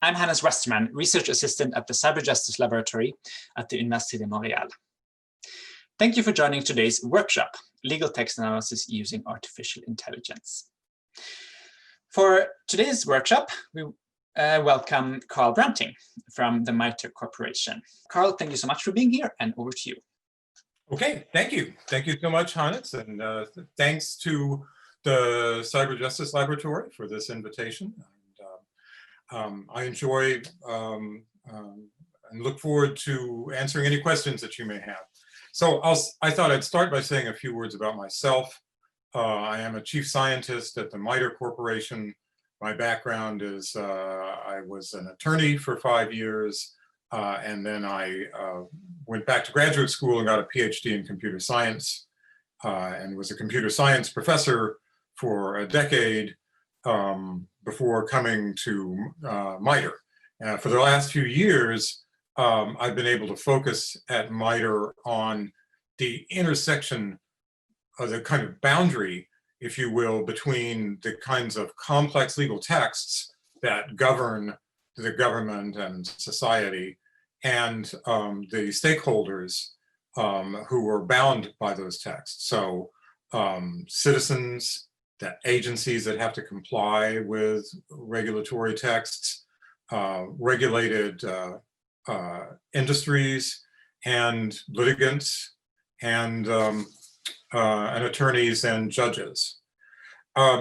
I'm Hannes Westerman, Research Assistant at the Cyber Justice Laboratory at the Université de Montréal. Thank you for joining today's workshop, Legal Text Analysis Using Artificial Intelligence. For today's workshop, we welcome Carl Branting from the MITRE Corporation. Carl, thank you so much for being here, and over to you. Okay, thank you. Thank you so much, Hannes, and thanks to the Cyber Justice Laboratory for this invitation. I enjoy and look forward to answering any questions that you may have. So I thought I'd start by saying a few words about myself. I am a chief scientist at the MITRE Corporation. My background is I was an attorney for 5 years, and then I went back to graduate school and got a PhD in computer science, and was a computer science professor for a decade before coming to MITRE. For the last few years, I've been able to focus at MITRE on the intersection of the kind of boundary, if you will, between the kinds of complex legal texts that govern the government and society and the stakeholders who are bound by those texts. So citizens, that agencies that have to comply with regulatory texts, regulated industries, and litigants, and attorneys and judges.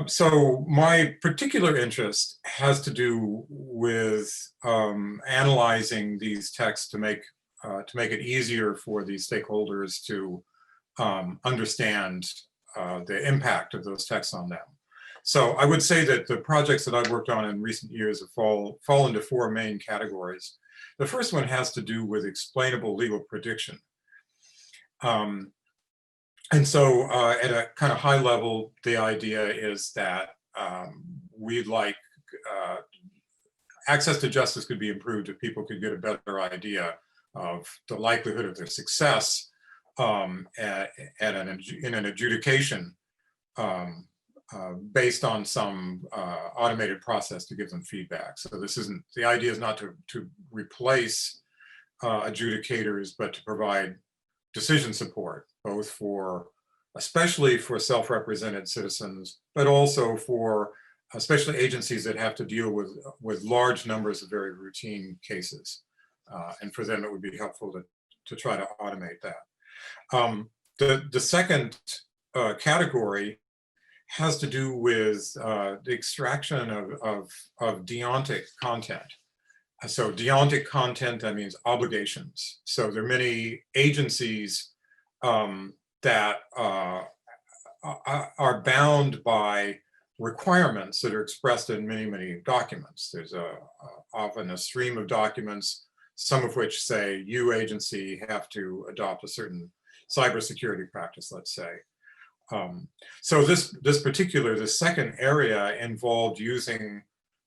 So my particular interest has to do with analyzing these texts to make it easier for these stakeholders to understand the impact of those texts on them. So I would say that the projects that I've worked on in recent years have fall into four main categories. The first one has to do with explainable legal prediction. And so at a kind of high level, the idea is that we'd like access to justice could be improved if people could get a better idea of the likelihood of their success in an adjudication based on some automated process to give them feedback. So this isn't, the idea is not to replace adjudicators, but to provide decision support, both for, especially for self-represented citizens, but also for especially agencies that have to deal with large numbers of very routine cases. And for them, it would be helpful to try to automate that. The second category has to do with the extraction of deontic content. So deontic content, that means obligations. So there are many agencies that are bound by requirements that are expressed in many, many documents. There's often a stream of documents, some of which say you agency have to adopt a certain cybersecurity practice, let's say. So this second area involved using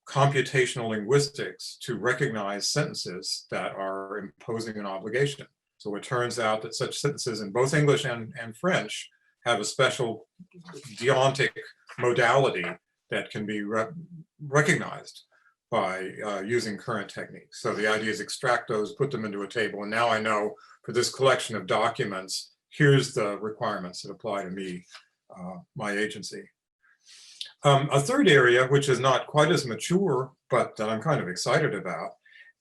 computational linguistics to recognize sentences that are imposing an obligation. So it turns out that such sentences in both English and French have a special deontic modality that can be recognized by using current techniques. So the idea is extract those, put them into a table, and now I know for this collection of documents, here's the requirements that apply to me, my agency. A third area, which is not quite as mature, but that I'm kind of excited about,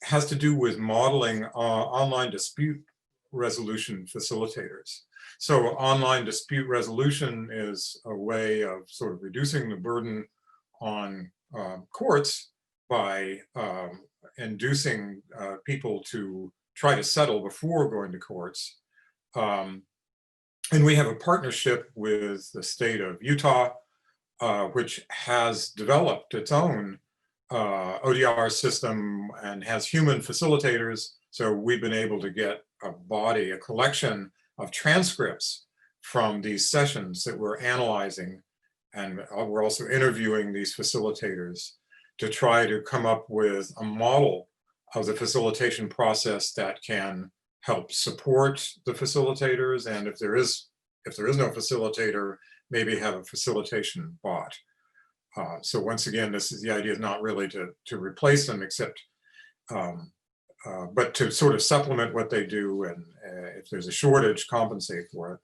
has to do with modeling online dispute resolution facilitators. So online dispute resolution is a way of sort of reducing the burden on courts by inducing people to try to settle before going to courts. And we have a partnership with the state of Utah, which has developed its own ODR system and has human facilitators. So we've been able to get a collection of transcripts from these sessions that we're analyzing. And we're also interviewing these facilitators to try to come up with a model of the facilitation process that can help support the facilitators. And if there is no facilitator, maybe have a facilitation bot. So once again, the idea is not really to replace them, except but to sort of supplement what they do, and if there's a shortage, compensate for it.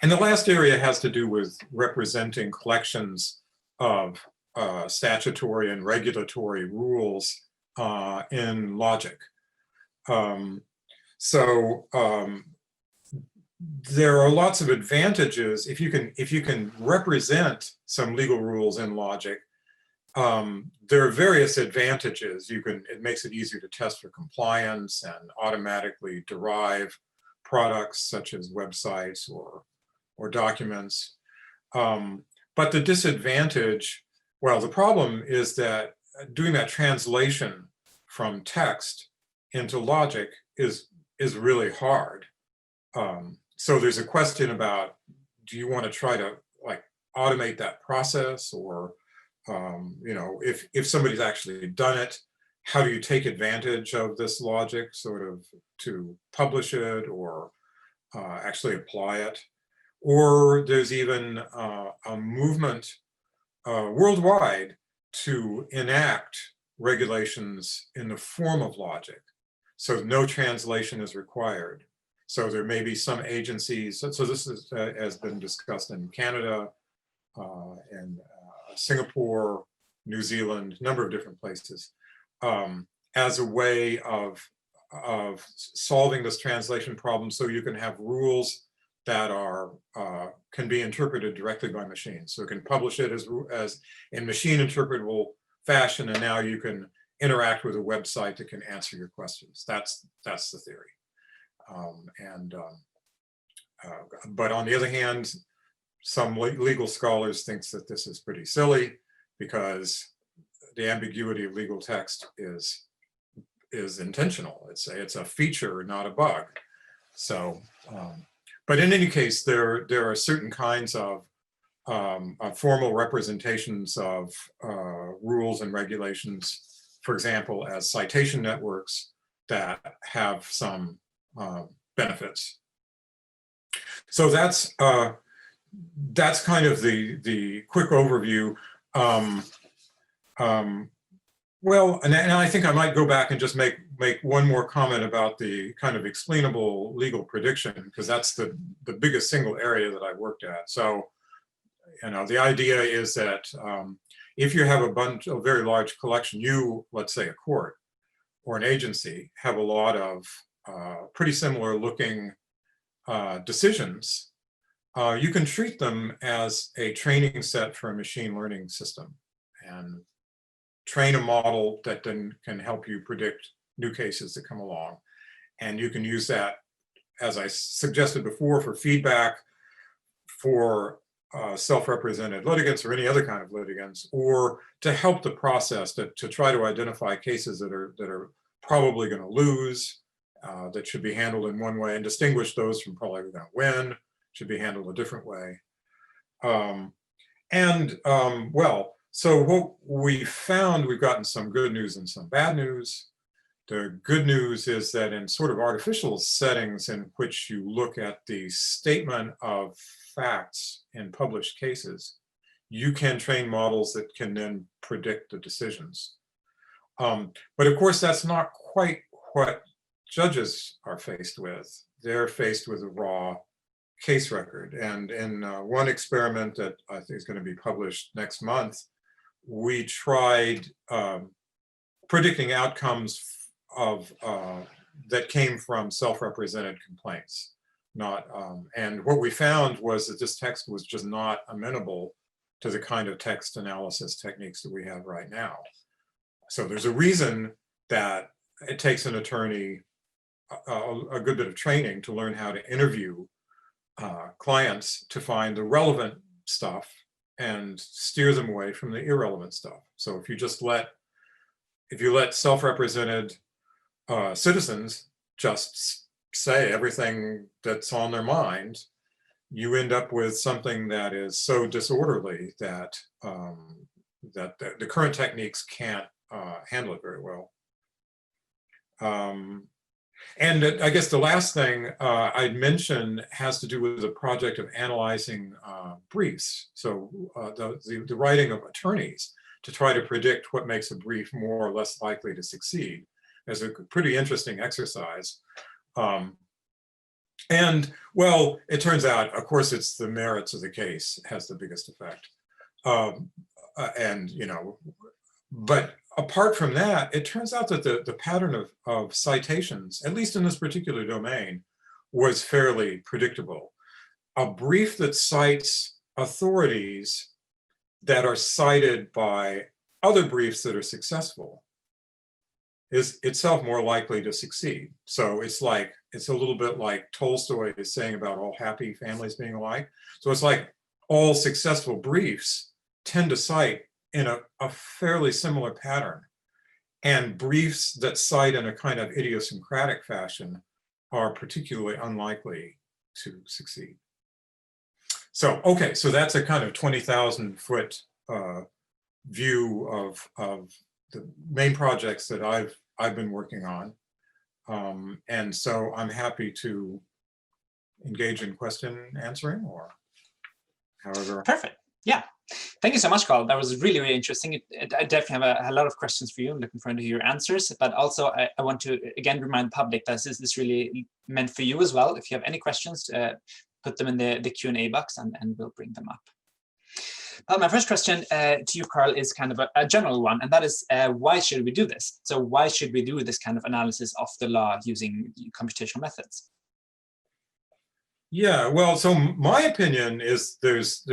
And the last area has to do with representing collections of statutory and regulatory rules in logic. There are lots of advantages if you can represent some legal rules in logic. There are various advantages. It makes it easier to test for compliance and automatically derive products such as websites or documents. But the disadvantage, well, the problem is that doing that translation from text into logic is really hard. So there's a question about, do you want to try to like automate that process, or if somebody's actually done it, how do you take advantage of this logic sort of to publish it or actually apply it? Or there's even a movement worldwide to enact regulations in the form of logic, so no translation is required. So there may be some agencies, so this has been discussed in Canada and Singapore, New Zealand, a number of different places, as a way of solving this translation problem, so you can have rules that can be interpreted directly by machines. So you can publish it as in machine interpretable fashion, and now you can interact with a website that can answer your questions. That's the theory. But on the other hand, some legal scholars think that this is pretty silly, because the ambiguity of legal text is intentional. It's a feature, not a bug. So, but in any case, there are certain kinds of formal representations of rules and regulations, for example, as citation networks, that have some benefits. So that's kind of the quick overview. Well, and I think I might go back and just make one more comment about the kind of explainable legal prediction, because that's the biggest single area that I've worked at. So, the idea is that if you have a very large collection, let's say a court or an agency, have a lot of pretty similar looking decisions, you can treat them as a training set for a machine learning system and train a model that then can help you predict new cases that come along. And you can use that, as I suggested before, for feedback for self-represented litigants or any other kind of litigants, or to help the process to try to identify cases that are probably going to lose, that should be handled in one way, and distinguish those from probably going to win, should be handled a different way. Well, so what we found, we've gotten some good news and some bad news. The good news is that in sort of artificial settings in which you look at the statement of facts in published cases, you can train models that can then predict the decisions. But of course, that's not quite what judges are faced with. They're faced with a raw case record. And in one experiment that I think is going to be published next month, we tried predicting outcomes that came from self-represented complaints. And what we found was that this text was just not amenable to the kind of text analysis techniques that we have right now. So there's a reason that it takes an attorney a good bit of training to learn how to interview clients to find the relevant stuff and steer them away from the irrelevant stuff. So if you let self-represented citizens just say everything that's on their mind, you end up with something that is so disorderly that the current techniques can't handle it very well. And I guess the last thing I'd mention has to do with the project of analyzing briefs. So the writing of attorneys. to try to predict what makes a brief more or less likely to succeed. It's a pretty interesting exercise. And well, it turns out, of course, it's the merits of the case has the biggest effect. And, you know, but apart from that, it turns out that the pattern of citations, at least in this particular domain, was fairly predictable. A brief that cites authorities that are cited by other briefs that are successful is itself more likely to succeed. So it's a little bit like Tolstoy is saying about all happy families being alike. So it's like all successful briefs tend to cite in a fairly similar pattern. And briefs that cite in a kind of idiosyncratic fashion are particularly unlikely to succeed. So, okay, so that's a kind of 20,000-foot view of the main projects that I've been working on. And so I'm happy to engage in question answering or however. Perfect. Yeah. Thank you so much, Carl. That was really, really interesting. I definitely have a lot of questions for you. I'm looking forward to hear your answers. But also, I want to, again, remind the public that this is really meant for you as well. If you have any questions, put them in the Q&A box and we'll bring them up. Well, my first question to you, Carl, is kind of a general one, and that is, why should we do this? So why should we do this kind of analysis of the law using computational methods? Yeah, well, so my opinion is there's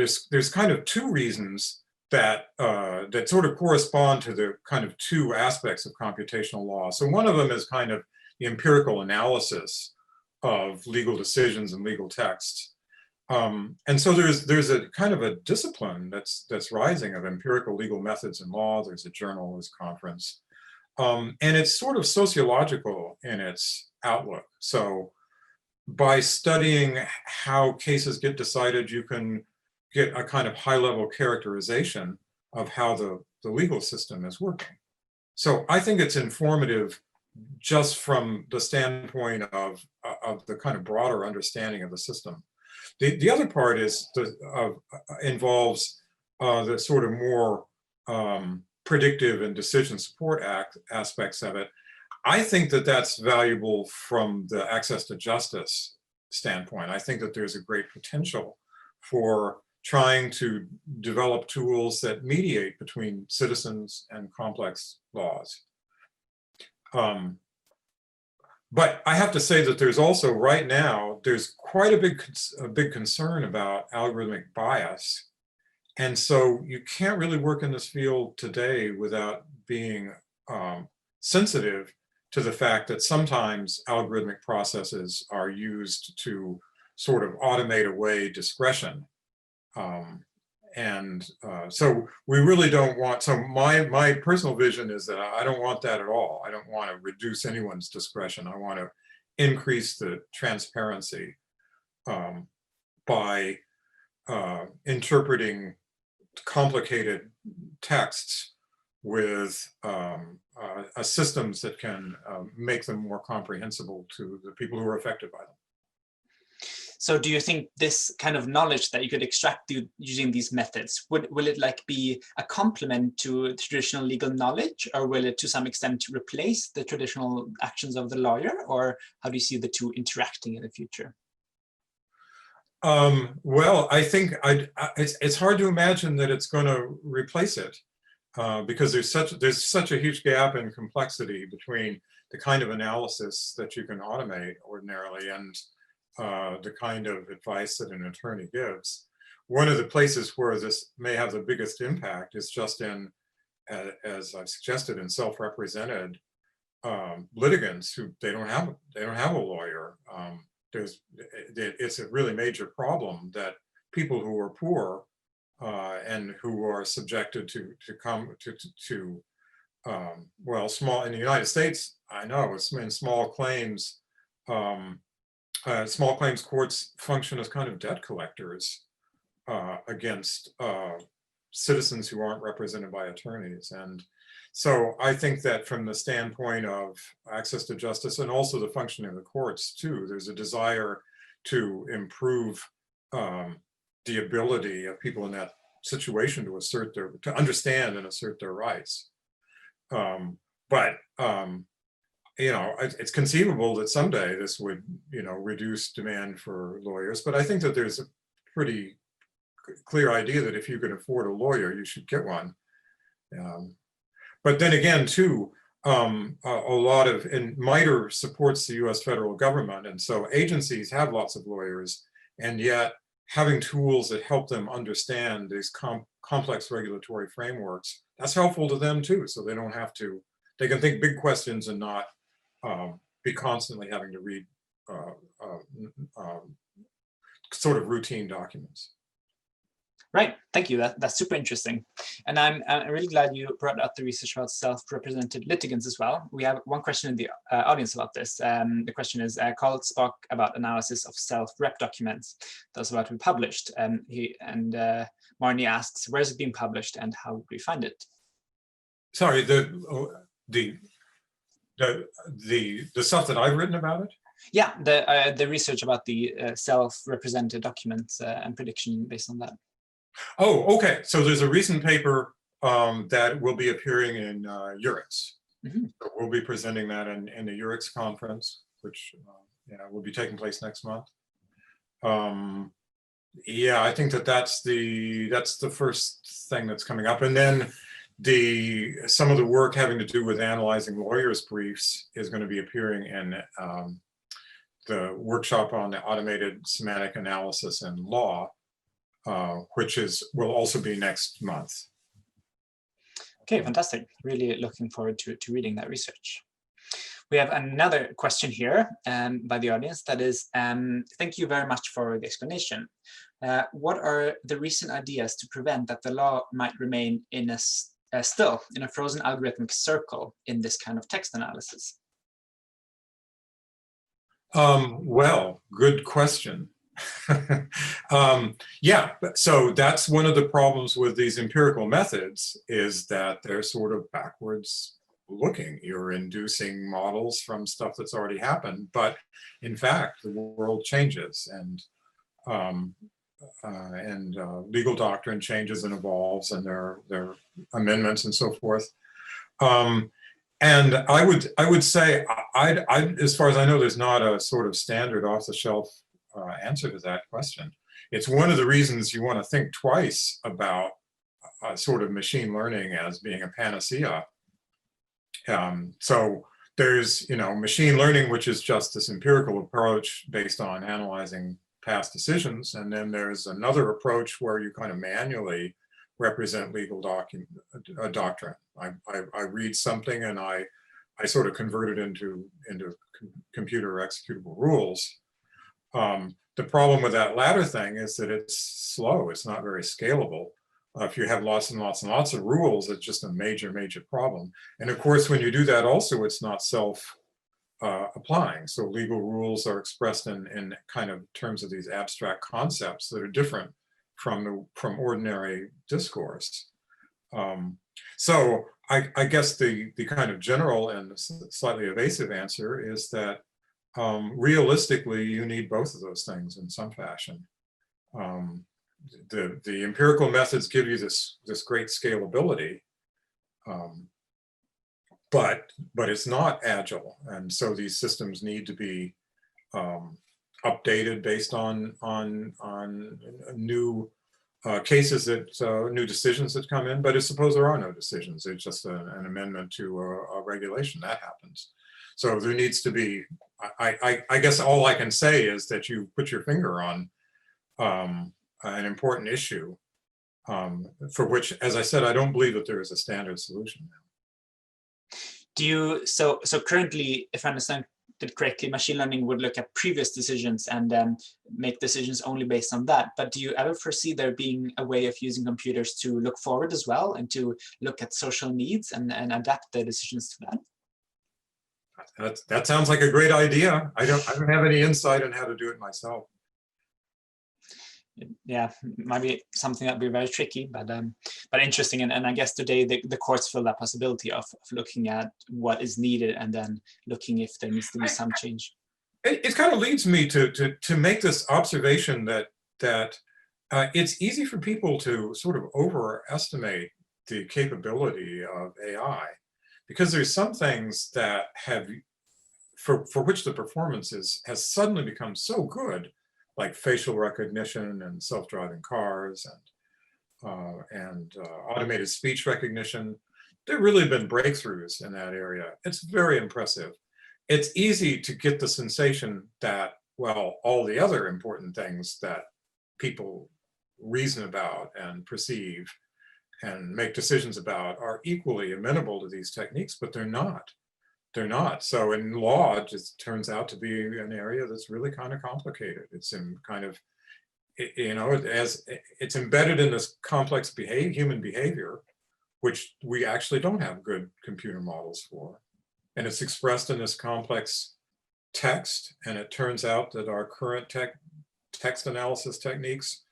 kind of two reasons that that sort of correspond to the kind of two aspects of computational law. So one of them is kind of the empirical analysis of legal decisions and legal texts. And so there's a kind of a discipline that's rising of empirical legal methods in law. There's a journal, there's a conference. And it's sort of sociological in its outlook. So by studying how cases get decided, you can get a kind of high-level characterization of how the legal system is working. So I think it's informative just from the standpoint of the kind of broader understanding of the system. The other part is involves the sort of more predictive and decision support aspects of it. I think that that's valuable from the access to justice standpoint. I think that there's a great potential for trying to develop tools that mediate between citizens and complex laws. But I have to say that there's also right now, there's quite a big concern about algorithmic bias. And so you can't really work in this field today without being sensitive to the fact that sometimes algorithmic processes are used to sort of automate away discretion. So we really don't want, so my personal vision is that I don't want that at all. I don't want to reduce anyone's discretion. I want to increase the transparency by interpreting complicated texts with systems that can make them more comprehensible to the people who are affected by them. So do you think this kind of knowledge that you could extract using these methods, will it like be a complement to traditional legal knowledge, or will it to some extent replace the traditional actions of the lawyer, or how do you see the two interacting in the future? Well, I think it's hard to imagine that it's going to replace it. Because there's such a huge gap in complexity between the kind of analysis that you can automate ordinarily and the kind of advice that an attorney gives. One of the places where this may have the biggest impact is just in, as I've suggested, in self-represented litigants who they don't have a lawyer. It's a really major problem that people who are poor and who are subjected to well, small, in the United States, I know, in small claims courts function as kind of debt collectors against citizens who aren't represented by attorneys. And so I think that from the standpoint of access to justice and also the functioning of the courts too, there's a desire to improve the ability of people in that situation to understand and assert their rights. It's conceivable that someday this would, reduce demand for lawyers. But I think that there's a pretty clear idea that if you can afford a lawyer, you should get one. But then again, too, a lot of, and MITRE supports the US federal government. And so agencies have lots of lawyers, and yet having tools that help them understand these complex regulatory frameworks, that's helpful to them too. So they don't have to, they can think big questions and not be constantly having to read sort of routine documents. Right, thank you. That's super interesting. And I'm really glad you brought up the research about self-represented litigants as well. We have one question in the audience about this. The question is, Carl spoke about analysis of self-rep documents. That's about to be published. Marnie asks, where is it being published and how would we find it? Sorry, the stuff that I've written about it? Yeah, the research about the self-represented documents and prediction based on that. Oh, okay. So there's a recent paper that will be appearing in URIX. Mm-hmm. So we'll be presenting that in the URIX conference, which will be taking place next month. Yeah, I think that's the first thing that's coming up, and then some of the work having to do with analyzing lawyers' briefs is going to be appearing in the workshop on the automated semantic analysis in law, which will also be next month. Okay, fantastic. Really looking forward to reading that research. We have another question here by the audience that is, thank you very much for the explanation. What are the recent ideas to prevent that the law might remain still in a frozen algorithmic circle in this kind of text analysis? Well, good question. Yeah, so that's one of the problems with these empirical methods, is that they're sort of backwards looking. You're inducing models from stuff that's already happened, but in fact, the world changes, and legal doctrine changes and evolves, and there are amendments and so forth. And I would say, as far as I know, there's not a sort of standard off-the-shelf answer to that question. It's one of the reasons you want to think twice about sort of machine learning as being a panacea. So there's, machine learning, which is just this empirical approach based on analyzing past decisions. And then there's another approach where you kind of manually represent legal doctrine. I read something and I sort of convert it into computer executable rules. The problem with that latter thing is that it's slow. It's not very scalable. If you have lots and lots and lots of rules, it's just a major, major problem. And of course, when you do that also, it's not self-applying. So legal rules are expressed in kind of terms of these abstract concepts that are different from ordinary discourse. So I guess the kind of general and slightly evasive answer is that realistically, you need both of those things in some fashion. The empirical methods give you this great scalability, but it's not agile, and so these systems need to be updated based on new cases new decisions that come in. But suppose there are no decisions; it's just an amendment to a regulation that happens. So there needs to be. I guess all I can say is that you put your finger on an important issue for which, as I said, I don't believe that there is a standard solution now. Do you, so currently, if I understand it correctly, machine learning would look at previous decisions and make decisions only based on that. But do you ever foresee there being a way of using computers to look forward as well and to look at social needs and adapt their decisions to that? That sounds like a great idea. I don't have any insight on how to do it myself. Yeah, might be something that'd be very tricky, but interesting. And I guess today the courts feel that possibility of looking at what is needed and then looking if there needs to be some change. It kind of leads me to make this observation that it's easy for people to sort of overestimate the capability of AI, because there's some things that have, for which the performance has suddenly become so good, like facial recognition and self-driving cars and automated speech recognition. There have really been breakthroughs in that area. It's very impressive. It's easy to get the sensation that, well, all the other important things that people reason about and perceive and make decisions about are equally amenable to these techniques, but they're not. They're not. So in law, it just turns out to be an area that's really kind of complicated. It's in kind of, you know, as it's embedded in this complex human behavior, which we actually don't have good computer models for. And it's expressed in this complex text. And it turns out that our current text analysis techniques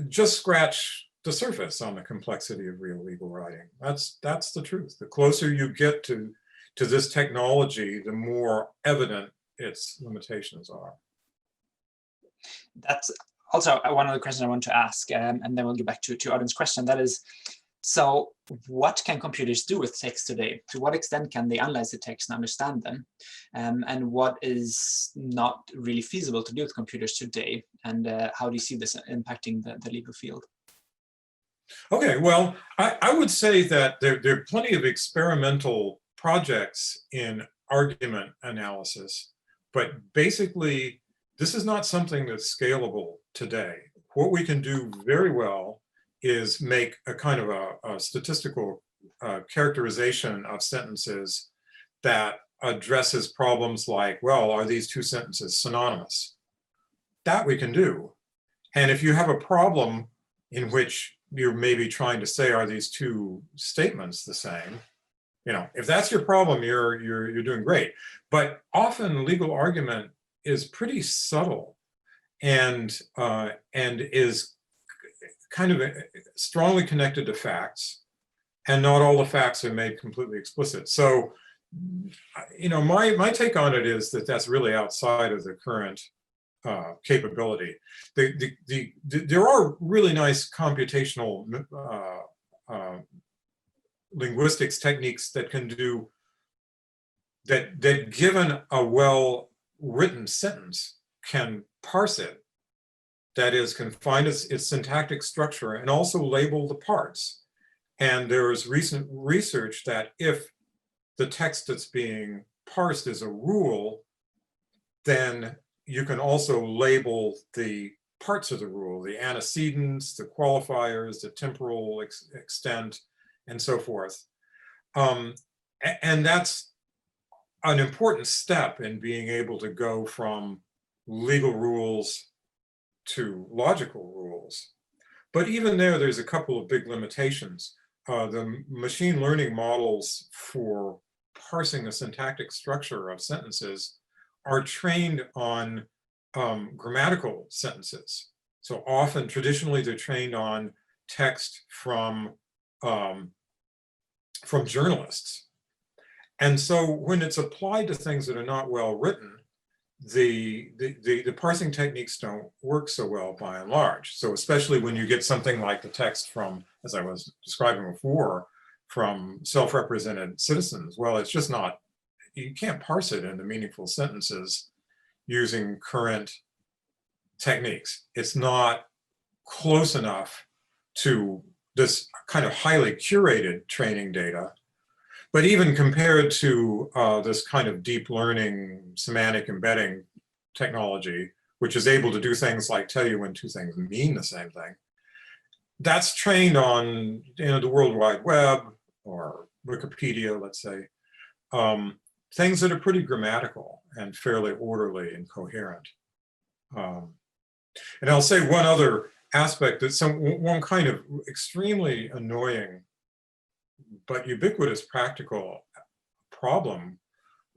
just scratch the surface on the complexity of real legal writing. That's the truth. The closer you get to this technology, the more evident its limitations are. That's also one of the questions I want to ask, and then we'll get back to audience question. That is, so what can computers do with text today? To what extent can they analyze the text and understand them? And what is not really feasible to do with computers today? And how do you see this impacting the legal field? Okay, well, I would say that there are plenty of experimental projects in argument analysis, but basically, this is not something that's scalable today. What we can do very well is make a kind of a statistical characterization of sentences that addresses problems like, well, are these two sentences synonymous? That we can do. And if you have a problem in which you're maybe trying to say, are these two statements the same? You know, if that's your problem, you're doing great. But often legal argument is pretty subtle and is kind of strongly connected to facts, and not all the facts are made completely explicit. So, you know, my take on it is that that's really outside of the current capability. There are really nice computational linguistics techniques that can do that given a well-written sentence can parse it. That is, can find its syntactic structure and also label the parts. And there is recent research that if the text that's being parsed is a rule, then you can also label the parts of the rule, the antecedents, the qualifiers, the temporal extent, and so forth. And that's an important step in being able to go from legal rules to logical rules. But even there's a couple of big limitations. The machine learning models for parsing the syntactic structure of sentences are trained on grammatical sentences. So often, traditionally, they're trained on text from journalists. And so when it's applied to things that are not well written, the parsing techniques don't work so well by and large. So especially when you get something like the text from, as I was describing before, from self-represented citizens, well, it's just not, you can't parse it into meaningful sentences using current techniques. It's not close enough to this kind of highly curated training data. But even compared to this kind of deep learning semantic embedding technology, which is able to do things like tell you when two things mean the same thing, that's trained on, you know, the World Wide Web or Wikipedia, let's say, things that are pretty grammatical and fairly orderly and coherent. And I'll say one other aspect, that one kind of extremely annoying but ubiquitous practical problem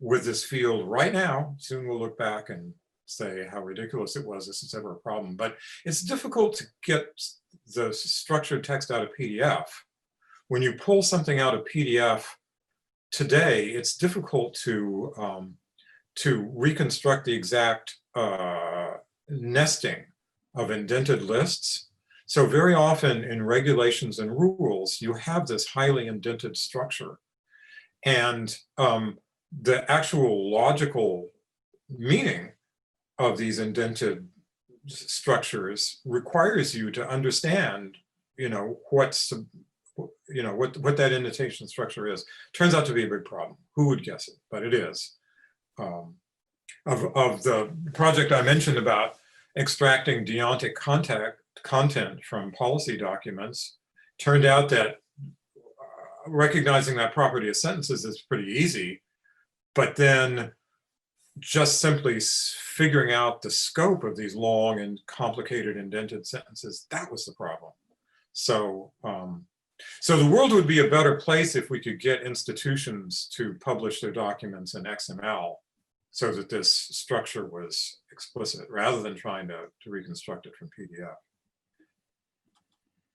with this field right now. Soon we'll look back and say how ridiculous it was, this is ever a problem, but it's difficult to get the structured text out of PDF. When you pull something out of PDF today, it's difficult to reconstruct the exact nesting of indented lists. So very often in regulations and rules, you have this highly indented structure. And the actual logical meaning of these indented structures requires you to understand, what that indentation structure is. Turns out to be a big problem. Who would guess it? But it is. Of the project I mentioned about extracting deontic content from policy documents, turned out that recognizing that property of sentences is pretty easy, but then just simply figuring out the scope of these long and complicated indented sentences, that was the problem. So, so the world would be a better place if we could get institutions to publish their documents in XML so that this structure was explicit, rather than trying to reconstruct it from PDF.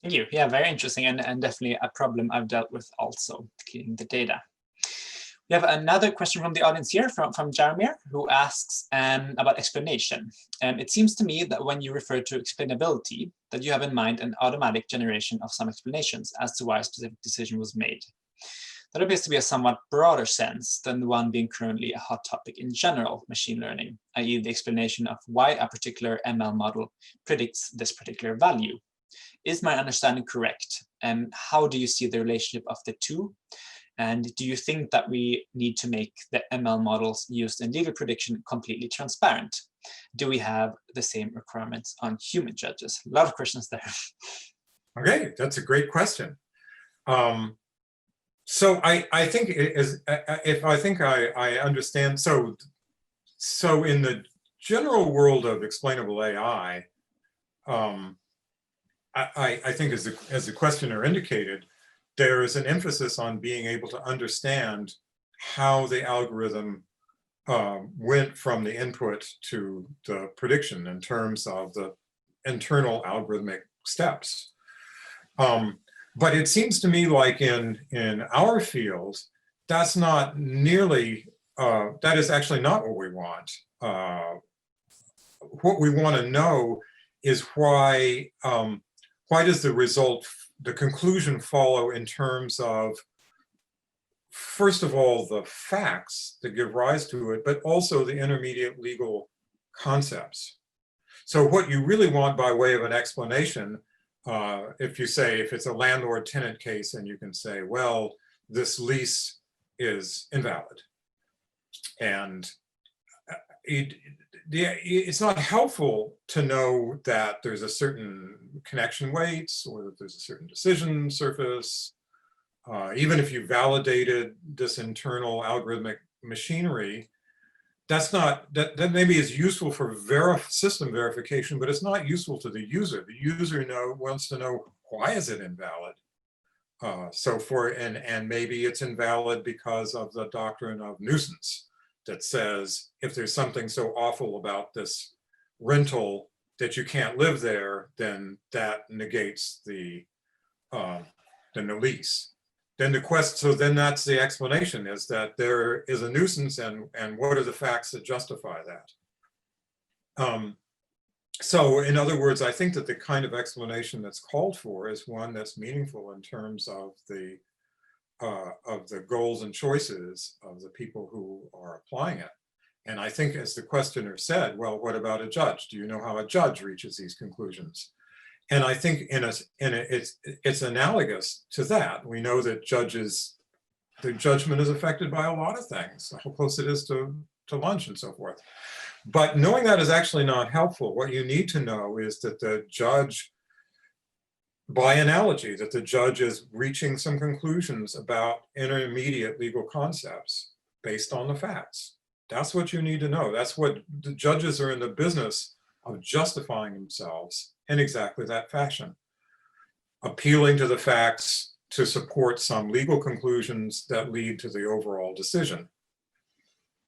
Thank you. Yeah, very interesting, and definitely a problem I've dealt with also, cleaning the data. We have another question from the audience here, from Jaromir, who asks about explanation. It seems to me that when you refer to explainability, that you have in mind an automatic generation of some explanations as to why a specific decision was made. That appears to be a somewhat broader sense than the one being currently a hot topic in general machine learning, i.e. the explanation of why a particular ML model predicts this particular value. Is my understanding correct? And how do you see the relationship of the two? And do you think that we need to make the ML models used in legal prediction completely transparent? Do we have the same requirements on human judges? A lot of questions there. Okay, that's a great question. So I think it is, I understand. So in the general world of explainable AI, I think as the questioner indicated, there is an emphasis on being able to understand how the algorithm went from the input to the prediction in terms of the internal algorithmic steps. But it seems to me like in our field, that's not nearly, that is actually not what we want. What we want to know is why does the conclusion follow in terms of, first of all, the facts that give rise to it, but also the intermediate legal concepts. So what you really want by way of an explanation, if it's a landlord-tenant case, and you can say, well, this lease is invalid. And it's not helpful to know that there's a certain connection weights or that there's a certain decision surface. Even if you validated this internal algorithmic machinery, that maybe is useful for system verification, but it's not useful to the user. The user wants to know, why is it invalid? And maybe it's invalid because of the doctrine of nuisance that says, if there's something so awful about this rental that you can't live there, then that negates the lease. Then then that's the explanation, is that there is a nuisance, and what are the facts that justify that? So in other words, I think that the kind of explanation that's called for is one that's meaningful in terms of the goals and choices of the people who are applying it. And I think, as the questioner said, well, what about a judge? Do you know how a judge reaches these conclusions? And I think it's analogous to that. We know that their judgment is affected by a lot of things, how close it is to lunch and so forth. But knowing that is actually not helpful. What you need to know is that the judge, by analogy, that the judge is reaching some conclusions about intermediate legal concepts based on the facts. That's what you need to know. That's what the judges are in the business of, justifying themselves in exactly that fashion, appealing to the facts to support some legal conclusions that lead to the overall decision.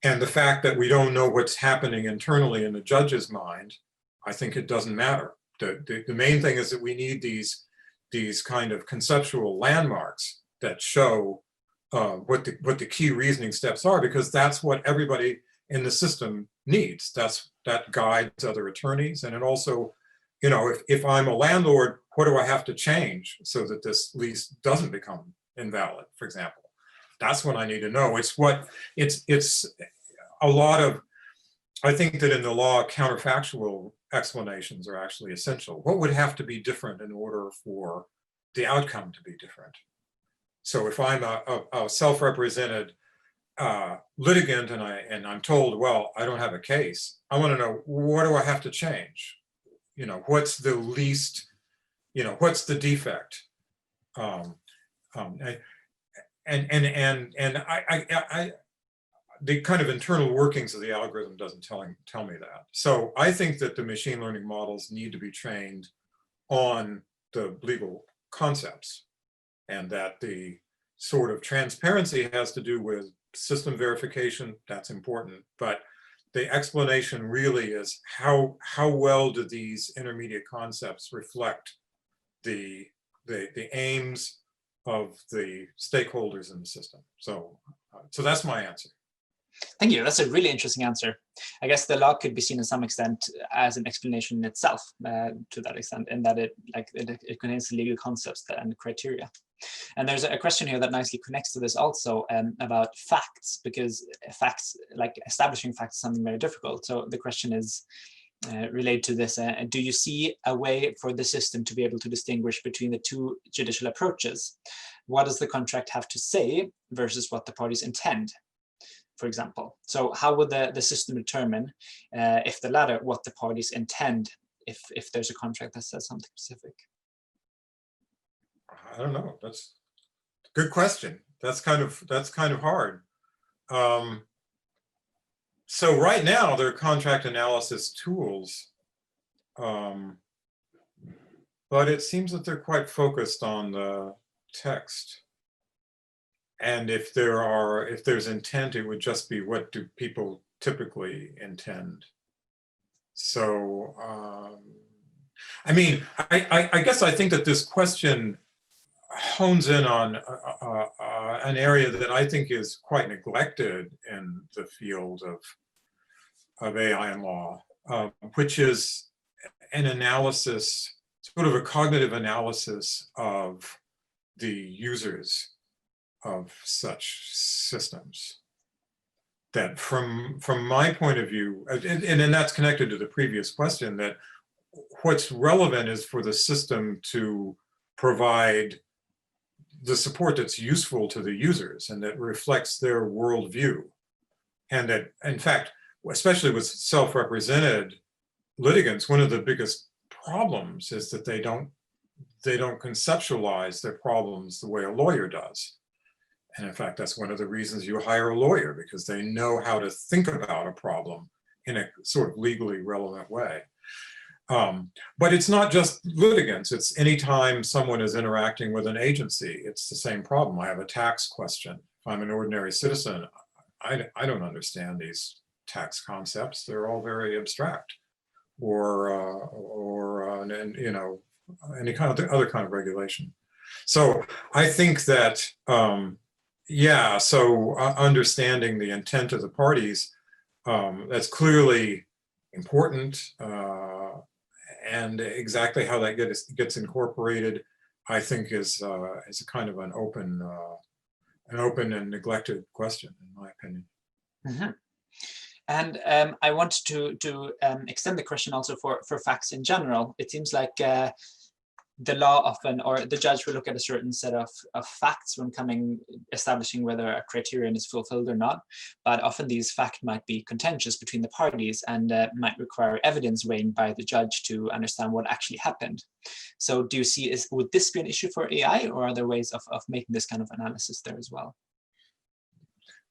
And the fact that we don't know what's happening internally in the judge's mind, I think it doesn't matter. The main thing is that we need these kind of conceptual landmarks that show what the key reasoning steps are, because that's what everybody in the system needs. That guides other attorneys, and it also You know, if I'm a landlord, what do I have to change so that this lease doesn't become invalid, for example? That's what I need to know. It's a lot of, I think that in the law, counterfactual explanations are actually essential. What would have to be different in order for the outcome to be different? So if I'm a self-represented litigant and I'm told, well, I don't have a case, I want to know, what do I have to change? You know, what's the least, you know, what's the defect? The kind of internal workings of the algorithm doesn't tell me that. So I think that the machine learning models need to be trained on the legal concepts, and that the sort of transparency has to do with system verification. That's important, but the explanation really is how well do these intermediate concepts reflect the aims of the stakeholders in the system. So that's my answer. Thank you. That's a really interesting answer. I guess the law could be seen to some extent as an explanation in itself, to that extent, in that it contains legal concepts and criteria. And there's a question here that nicely connects to this also, about facts, because facts, like establishing facts, is something very difficult. So the question is related to this. Do you see a way for the system to be able to distinguish between the two judicial approaches? What does the contract have to say versus what the parties intend, for example? So how would the system determine, if the latter, what the parties intend, if there's a contract that says something specific? I don't know. That's a good question. That's kind of hard. So right now there are contract analysis tools, but it seems that they're quite focused on the text. And if there's intent, it would just be, what do people typically intend? So, I mean, I guess I think that this question hones in on an area that I think is quite neglected in the field of AI and law, which is an analysis, sort of a cognitive analysis of the users of such systems. That from my point of view, and then that's connected to the previous question, that what's relevant is for the system to provide the support that's useful to the users and that reflects their worldview. And that, in fact, especially with self-represented litigants, one of the biggest problems is that they don't conceptualize their problems the way a lawyer does. And in fact, that's one of the reasons you hire a lawyer, because they know how to think about a problem in a sort of legally relevant way. But it's not just litigants. It's anytime someone is interacting with an agency, it's the same problem. I have a tax question. If I'm an ordinary citizen, I don't understand these tax concepts. They're all very abstract, or you know, any kind of other kind of regulation. So I think that, yeah, so understanding the intent of the parties, that's clearly important. And exactly how that gets incorporated, I think, is a kind of an open and neglected question, in my opinion. Mm-hmm. And I want to extend the question also for facts in general. It seems like the law often, or the judge will look at a certain set of facts when establishing whether a criterion is fulfilled or not. But often these facts might be contentious between the parties and might require evidence weighing by the judge to understand what actually happened. So do you see, would this be an issue for AI, or are there ways of making this kind of analysis there as well?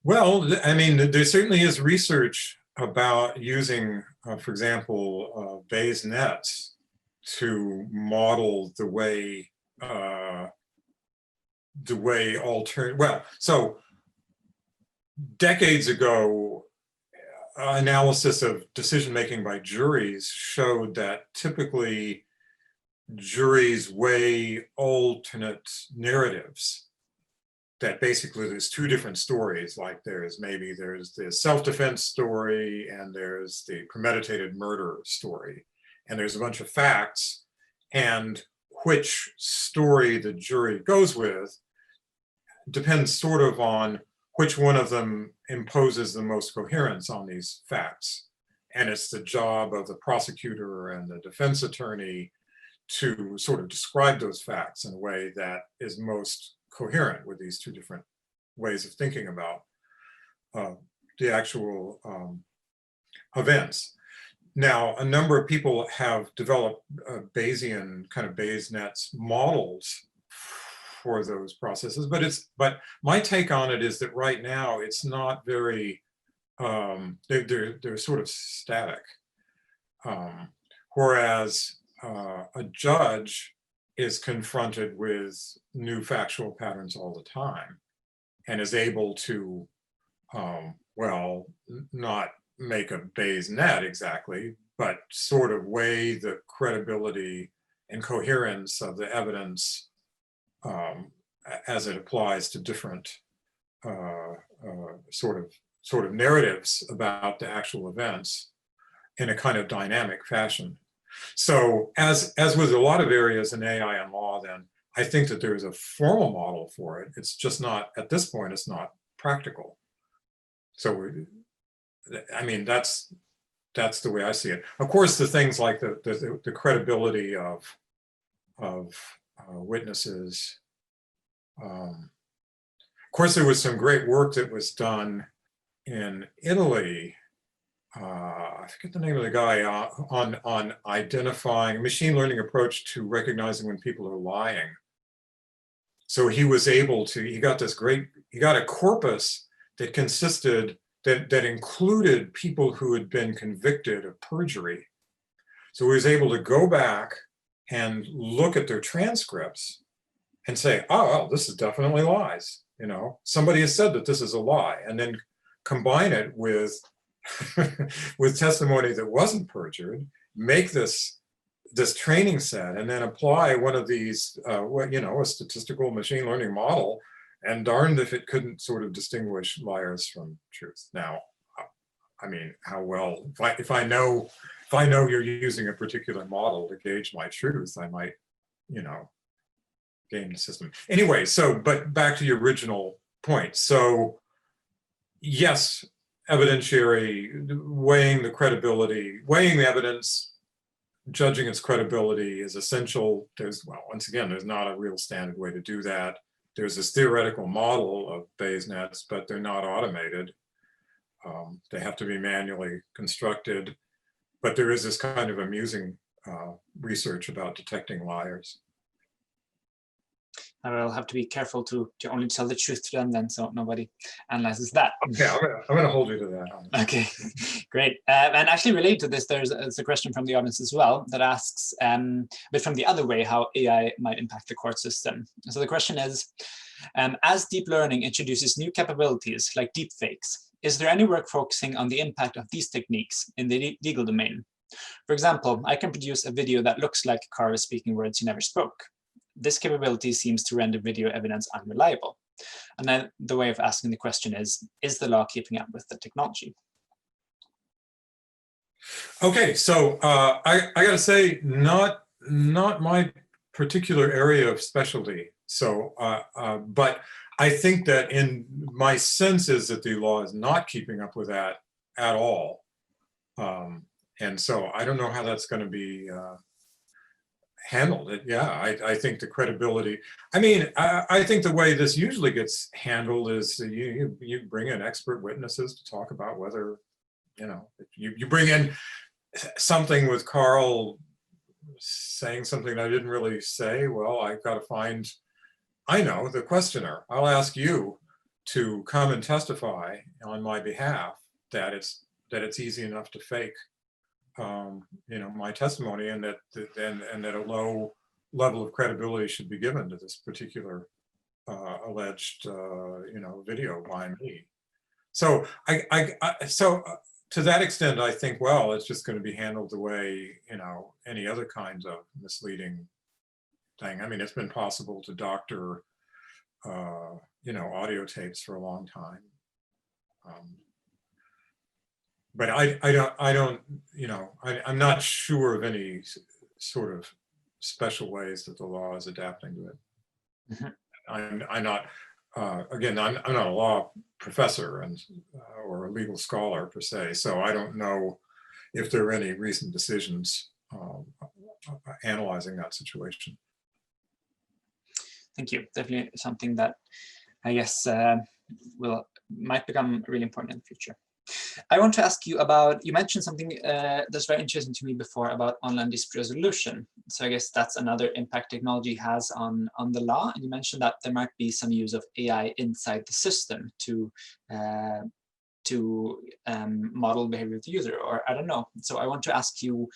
Well, I mean, there certainly is research about using, for example, Bayes nets to model the way well, so decades ago, analysis of decision-making by juries showed that typically juries weigh alternate narratives. That basically there's two different stories, like there's the self-defense story and there's the premeditated murder story. and there's a bunch of facts, and which story the jury goes with depends sort of on which one of them imposes the most coherence on these facts. And it's the job of the prosecutor and the defense attorney to sort of describe those facts in a way that is most coherent with these two different ways of thinking about the actual events. Now, a number of people have developed Bayesian kind of Bayes nets models for those processes, but my take on it is that right now it's not very, they're sort of static. Whereas a judge is confronted with new factual patterns all the time and is able to, well, not make a Bayes net exactly, but sort of weigh the credibility and coherence of the evidence as it applies to different sort of narratives about the actual events in a kind of dynamic fashion. So as with a lot of areas in AI and law, then I think that there is a formal model for it. It's just not, at this point, it's not practical. So, I mean, that's the way I see it. Of course, the things like the credibility of witnesses. Of course, there was some great work that was done in Italy. I forget the name of the guy on identifying a machine learning approach to recognizing when people are lying. So he was able to, he got a corpus that consisted, that included people who had been convicted of perjury. So he was able to go back and look at their transcripts and say, oh, well, this is definitely lies. You know, somebody has said that this is a lie, and then combine it with with testimony that wasn't perjured, make this training set, and then apply one of these, a statistical machine learning model, and darned if it couldn't sort of distinguish liars from truth. Now, I mean, how well, if I know you're using a particular model to gauge my truth, I might, game the system. Anyway, but back to your original point. So yes, evidentiary, weighing the evidence, judging its credibility is essential. Once again, there's not a real standard way to do that. There's this theoretical model of Bayes nets, but they're not automated. They have to be manually constructed. But there is this kind of amusing research about detecting liars. I will have to be careful to only tell the truth to them then, so nobody analyzes that. Okay, I'm going to hold you to that. Okay, great. And actually related to this, there's a question from the audience as well that asks, but from the other way, how AI might impact the court system. So the question is, as deep learning introduces new capabilities like deepfakes, is there any work focusing on the impact of these techniques in the legal domain? For example, I can produce a video that looks like Carl is speaking words he never spoke. This capability seems to render video evidence unreliable. And then the way of asking the question is the law keeping up with the technology? Okay, so I got to say, not my particular area of specialty. So, but I think that my sense is that the law is not keeping up with that at all. And so I don't know how that's going to be handled. I think the credibility, I mean, I think the way this usually gets handled is you bring in expert witnesses to talk about whether, you bring in something with Carl saying something I didn't really say. Well, I've got to find, the questioner. I'll ask you to come and testify on my behalf that it's easy enough to fake my testimony, and that a low level of credibility should be given to this particular alleged video by me. So so to that extent, I think, well, it's just going to be handled the way any other kinds of misleading thing. I mean, it's been possible to doctor audio tapes for a long time. but I don't, I'm not sure of any sort of special ways that the law is adapting to it. Mhm. I'm not, again, I'm not a law professor or a legal scholar per se, so I don't know if there are any recent decisions analyzing that situation. Thank you. Definitely something that I guess might become really important in the future. I want to ask you about, you mentioned something that's very interesting to me before about online dispute resolution. So I guess that's another impact technology has on the law. And you mentioned that there might be some use of AI inside the system to model behavior of the user, or I don't know. So I want to ask you,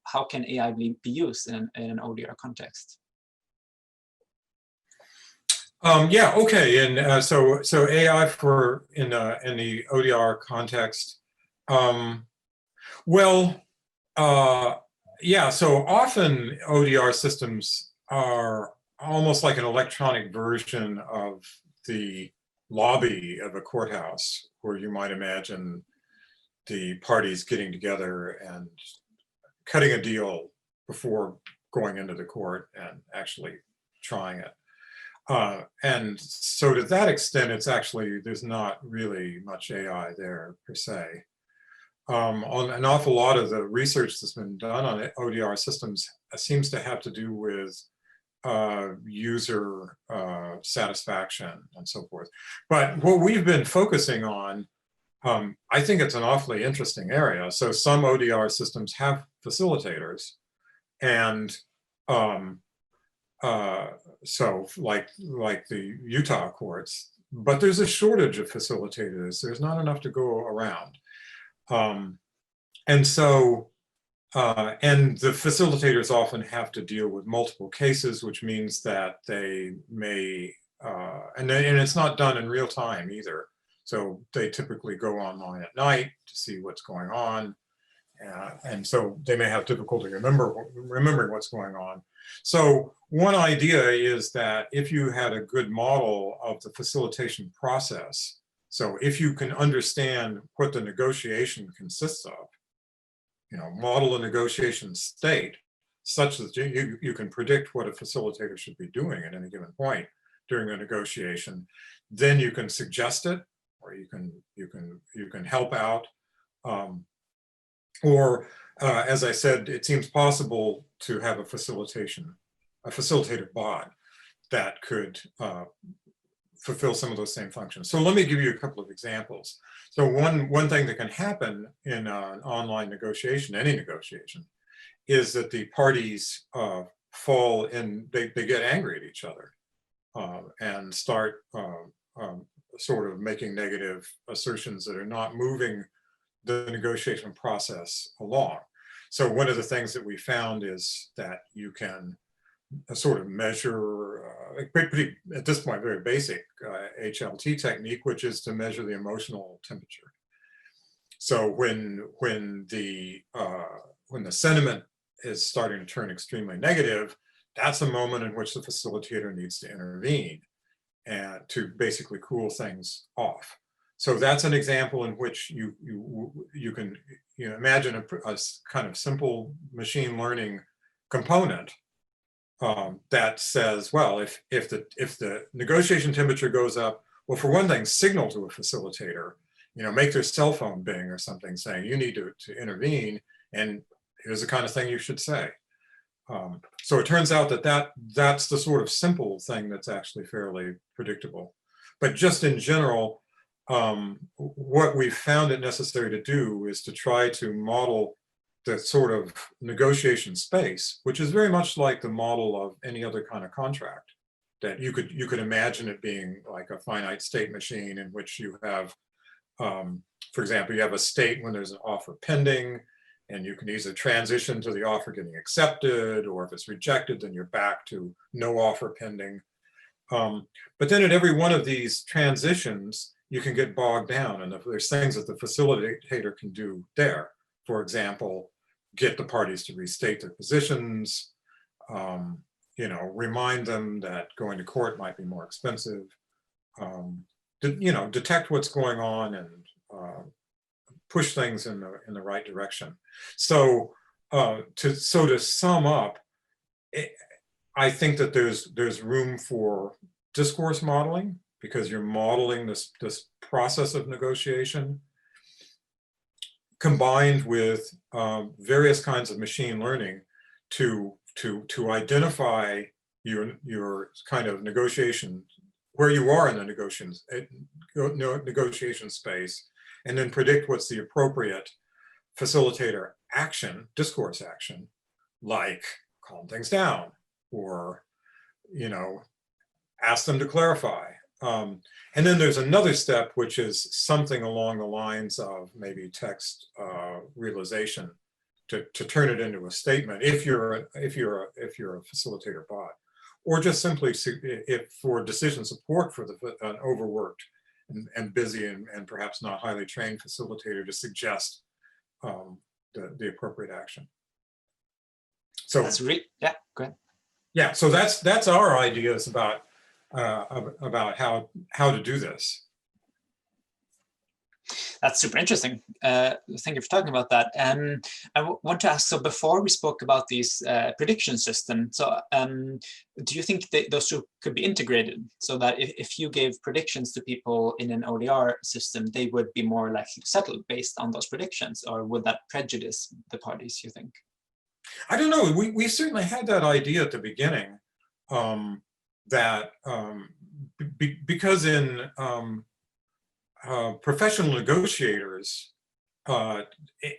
how can AI be used in an ODR context? Yeah, okay, and so AI in the ODR context. Well, yeah, so often ODR systems are almost like an electronic version of the lobby of a courthouse, where you might imagine the parties getting together and cutting a deal before going into the court and actually trying it. And so to that extent, there's not really much AI there per se. On an awful lot of the research that's been done on ODR systems seems to have to do with user satisfaction and so forth. But what we've been focusing on, I think it's an awfully interesting area. So some ODR systems have facilitators, and so like the Utah courts, but there's a shortage of facilitators. There's not enough to go around. And so, and the facilitators often have to deal with multiple cases, which means that they may, and it's not done in real time either. So they typically go online at night to see what's going on. And so they may have difficulty remembering what's going on. So one idea is that if you had a good model of the facilitation process, so if you can understand what the negotiation consists of, model a negotiation state such that you can predict what a facilitator should be doing at any given point during a negotiation, then you can suggest it, or you can help out. Or, as I said, it seems possible to have a facilitator bot that could fulfill some of those same functions. So let me give you a couple of examples. So one thing that can happen in an online negotiation, any negotiation, is that the parties fall in, they get angry at each other and start sort of making negative assertions that are not moving the negotiation process along. So one of the things that we found is that you can sort of measure, at this point, very basic HLT technique, which is to measure the emotional temperature. So when the sentiment is starting to turn extremely negative, that's a moment in which the facilitator needs to intervene and to basically cool things off. So that's an example in which you can imagine a kind of simple machine learning component that says, well, if the negotiation temperature goes up, well, for one thing, signal to a facilitator, make their cell phone bing or something saying you need to intervene, and here's the kind of thing you should say. So it turns out that's the sort of simple thing that's actually fairly predictable. But just in general, what we've found it necessary to do is to try to model the sort of negotiation space, which is very much like the model of any other kind of contract, that you could imagine it being like a finite state machine in which you have, for example, you have a state when there's an offer pending, and you can either transition to the offer getting accepted, or if it's rejected, then you're back to no offer pending. But then at every one of these transitions, you can get bogged down, and there's things that the facilitator can do there. For example, get the parties to restate their positions, remind them that going to court might be more expensive, detect what's going on and push things in the right direction. So to sum up, I think that there's room for discourse modeling, because you're modeling this process of negotiation, combined with various kinds of machine learning to identify your kind of negotiation, where you are in the negotiation space, and then predict what's the appropriate facilitator action, discourse action, like calm things down, or, you know, ask them to clarify. And then there's another step, which is something along the lines of maybe text realization, to turn it into a statement if you're a facilitator bot, or just simply if for decision support for an overworked and busy and perhaps not highly trained facilitator, to suggest the appropriate action. So that's really, yeah, go ahead. Yeah, so that's our ideas about how to do this. That's super interesting. Thank you for talking about that. I want to ask, so before we spoke about these prediction systems, so do you think those two could be integrated, so that if you gave predictions to people in an ODR system, they would be more likely to settle based on those predictions, or would that prejudice the parties, you think? I don't know. We certainly had that idea at the beginning, because in professional negotiators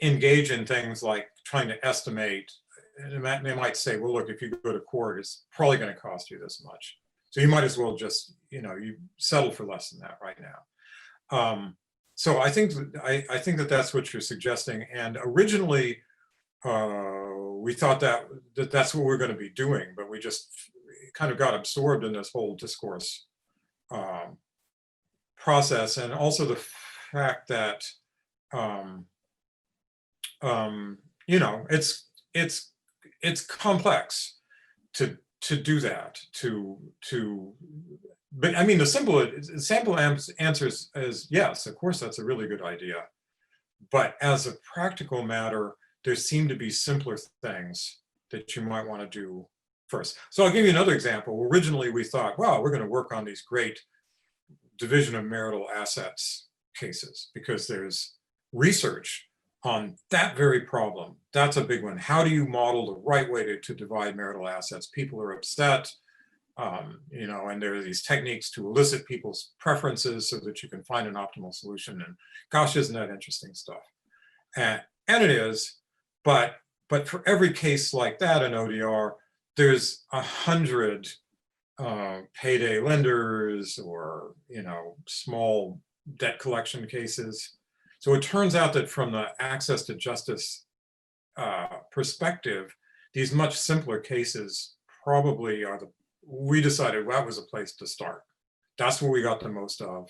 engage in things like trying to estimate. They might say, well, look, if you go to court, it's probably going to cost you this much, so you might as well just, you settle for less than that right now. So I think that that's what you're suggesting. And originally, we thought that that's what we're going to be doing, but we just kind of got absorbed in this whole discourse process, and also the fact that it's complex to do that. But I mean, the sample answer is yes, of course, that's a really good idea. But as a practical matter, there seem to be simpler things that you might want to do first. So I'll give you another example. Originally, we thought, wow, we're going to work on these great division of marital assets cases, because there's research on that very problem. That's a big one. How do you model the right way to divide marital assets? People are upset, and there are these techniques to elicit people's preferences so that you can find an optimal solution. And gosh, isn't that interesting stuff? And it is. But for every case like that in ODR, there's 100 payday lenders, or small debt collection cases. So it turns out that from the access to justice perspective, these much simpler cases probably are we decided that was a place to start. That's where we got the most of.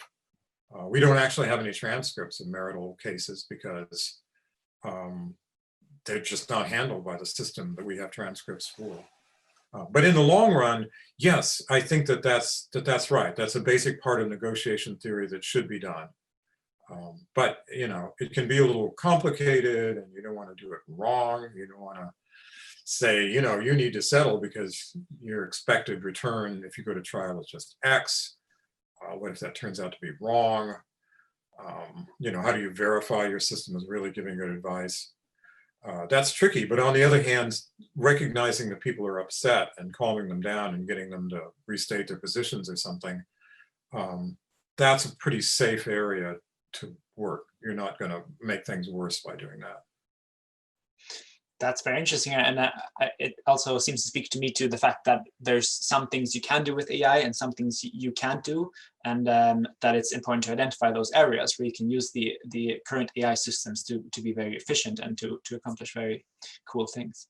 We don't actually have any transcripts of marital cases, because they're just not handled by the system that we have transcripts for. But in the long run, yes, I think that's right. That's a basic part of negotiation theory that should be done. But it can be a little complicated, and you don't want to do it wrong. You don't want to say, you need to settle because your expected return if you go to trial is just X. What if that turns out to be wrong? How do you verify your system is really giving good advice? That's tricky, but on the other hand, recognizing that people are upset and calming them down and getting them to restate their positions or something, that's a pretty safe area to work. You're not going to make things worse by doing that. That's very interesting, and it also seems to speak to me to the fact that there's some things you can do with AI and some things you can't do, and that it's important to identify those areas where you can use the current AI systems to be very efficient and to accomplish very cool things.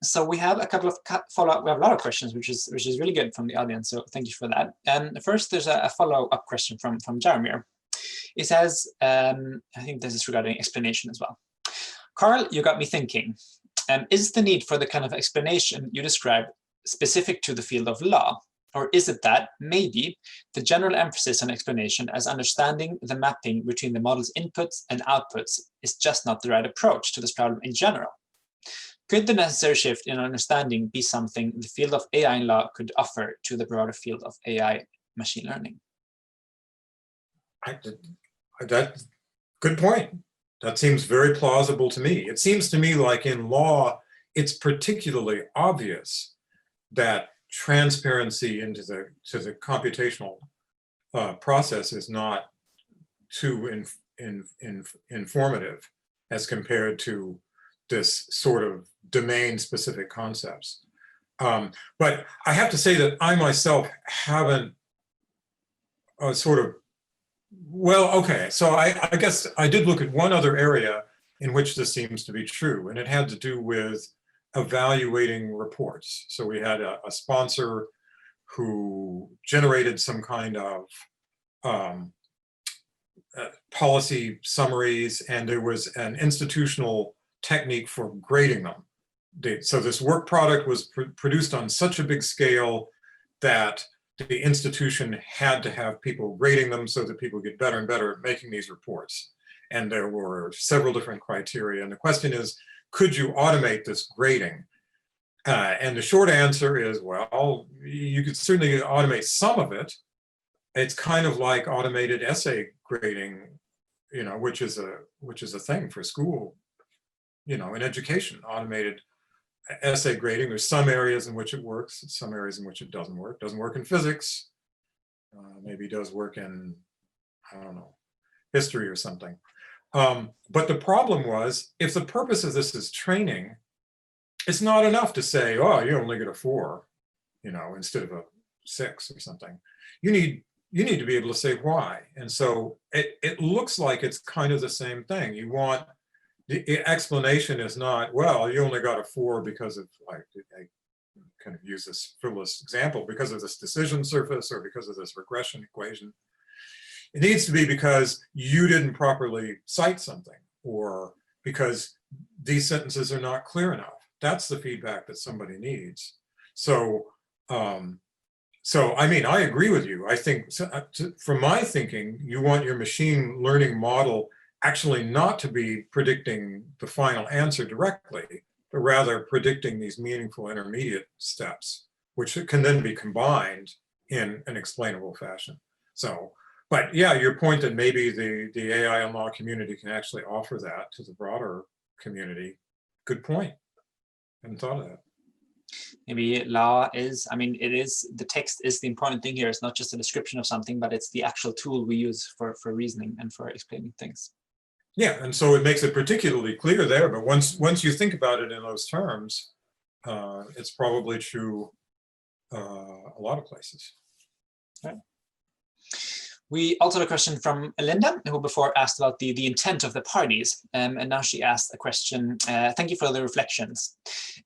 So we have a couple of follow-up. We have a lot of questions, which is really good from the audience. So thank you for that. First, there's a follow-up question from Jaromir. It says, I think this is regarding explanation as well. Carl, you got me thinking. Is the need for the kind of explanation you describe specific to the field of law? Or is it that, maybe, the general emphasis on explanation as understanding the mapping between the model's inputs and outputs is just not the right approach to this problem in general? Could the necessary shift in understanding be something the field of AI in law could offer to the broader field of AI machine learning? That good point. That seems very plausible to me. It seems to me like in law, it's particularly obvious that transparency into the computational process is not too informative as compared to this sort of domain-specific concepts. But I have to say that I myself haven't well, okay, so I guess I did look at one other area in which this seems to be true, and it had to do with evaluating reports. So we had a sponsor who generated some kind of policy summaries, and there was an institutional technique for grading them. So this work product was produced on such a big scale that the institution had to have people grading them so that people get better and better at making these reports. And there were several different criteria. And the question is, could you automate this grading? And the short answer is, well, you could certainly automate some of it. It's kind of like automated essay grading, which is a thing for school, in education, automated essay grading. There's some areas in which it works, some areas in which it doesn't work. Doesn't work in physics, maybe does work in, I don't know, history or something. But the problem was, if the purpose of this is training, it's not enough to say, oh, you only get a 4, instead of a 6 or something. You need to be able to say why. And so it looks like it's kind of the same thing. You want, the explanation is not, well, you only got a 4 because of, like, I kind of use this frivolous example, because of this decision surface or because of this regression equation. It needs to be because you didn't properly cite something, or because these sentences are not clear enough. That's the feedback that somebody needs. So, I mean, I agree with you. I think, from my thinking, you want your machine learning model actually not to be predicting the final answer directly, but rather predicting these meaningful intermediate steps, which can then be combined in an explainable fashion. So, but yeah, your point that maybe the AI and law community can actually offer that to the broader community, good point. I hadn't thought of that. Maybe law is, the text is the important thing here. It's not just a description of something, but it's the actual tool we use for reasoning and for explaining things. Yeah, and so it makes it particularly clear there, but once you think about it in those terms, it's probably true a lot of places. Okay. We also had a question from Linda, who before asked about the intent of the parties, and now she asked a question. Thank you for the reflections.